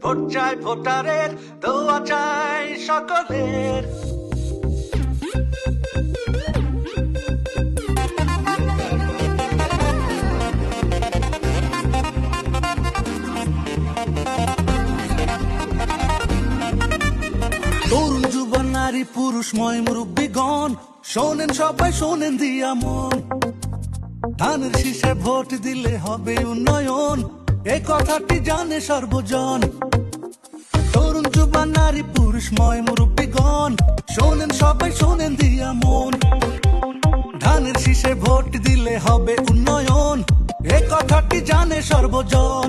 Vote চাই ভোটারের, দোয়া চাই সকলের। তরুণ যুব নারী পুরুষ ময় মুরব্বীগণ, শোনেন সবাই শোনেন দিয়া মন, ধানের শীষে ভোট দিলে হবে উন্নয়ন, এই কথাটি জানে সর্বজন। তরুণ যুব নারী পুরুষ ময় মুরব্বীগণ, শোনেন সবাই শোনেন দিয়া মন, ধানের শীষে ভোট দিলে হবে উন্নয়ন, এই কথাটি জানে সর্বজন।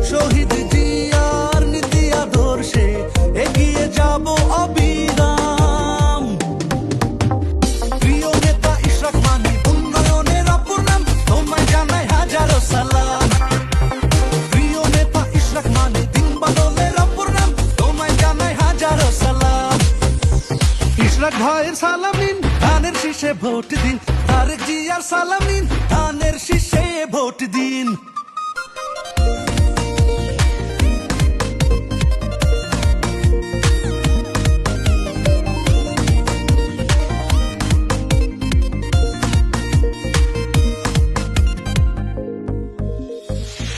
শহীদ জিয়ার নীতি আদর্শে এগিয়ে যাব অবিরাম, প্রিয় নেতা ইশরাক মানি উন্নয়নের অপর নাম, তোমায় জানাই হাজারো সালাম। প্রিয় নেতা ইশরাক মানি দিন বদলের অপর নাম, তোমায় জানাই হাজারো সালাম। ইশরাক ভাইয়ের সালাম নিন, ধানের শীষে ভোট দিন, তারেক জিয়ার সালাম নিন, ধানের শীষে ভোট দিন।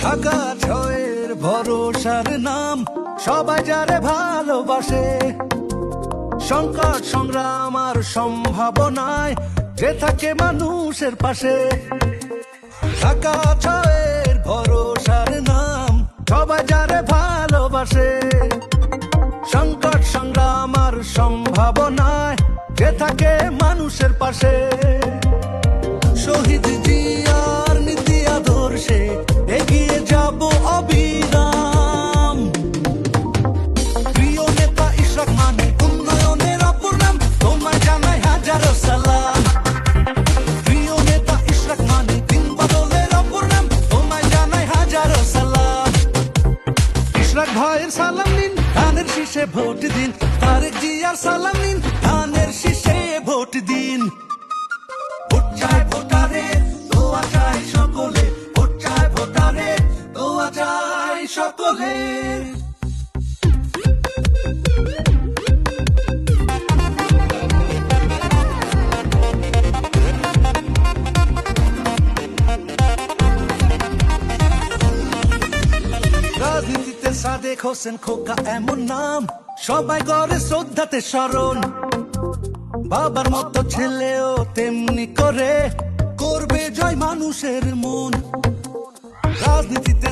ঢাকা জয়ের ভরসার নাম, সবাই যারে ভালোবাসে, সংকট সংগ্রাম আর সম্ভাবনায় যে থাকে মানুষের পাশে। ঢাকা জয়ের ভরসার নাম, সবাই যারে ভালোবাসে, সংকট সংগ্রাম আর সম্ভাবনায় যে থাকে মানুষের পাশে। শহীদ জিয়ার নীতি আদর্শে এগিয়ে যাব অবিরাম, প্রিয় নেতা ইশরাক মানি উন্নয়নের অপর নাম, তোমায় জানাই হাজারো সালাম। প্রিয় নেতা ইশরাক মানি দিন বদলের অপর নাম, তোমায় জানাই হাজারো সালাম। ইশরাক ভাইয়ের সালাম নিন, ধানের শীষে ভোট দিন, তারেক জিয়ার সালাম নিন, ধানের শীষে ভোট দিন। ভোট চাই ভোটারের, দোয়া চাই সকলে, ভোট চাই ভোটারের, দোয়া চাই সকলের। রাজনীতিতে সাদেক হোসেন খোকা এমন নাম, সবাই করে শ্রদ্ধাতে স্মরণ, বাবার মতো ছেলেও তেমনি করে করবে জয় মানুষের মন। রাজনীতিতে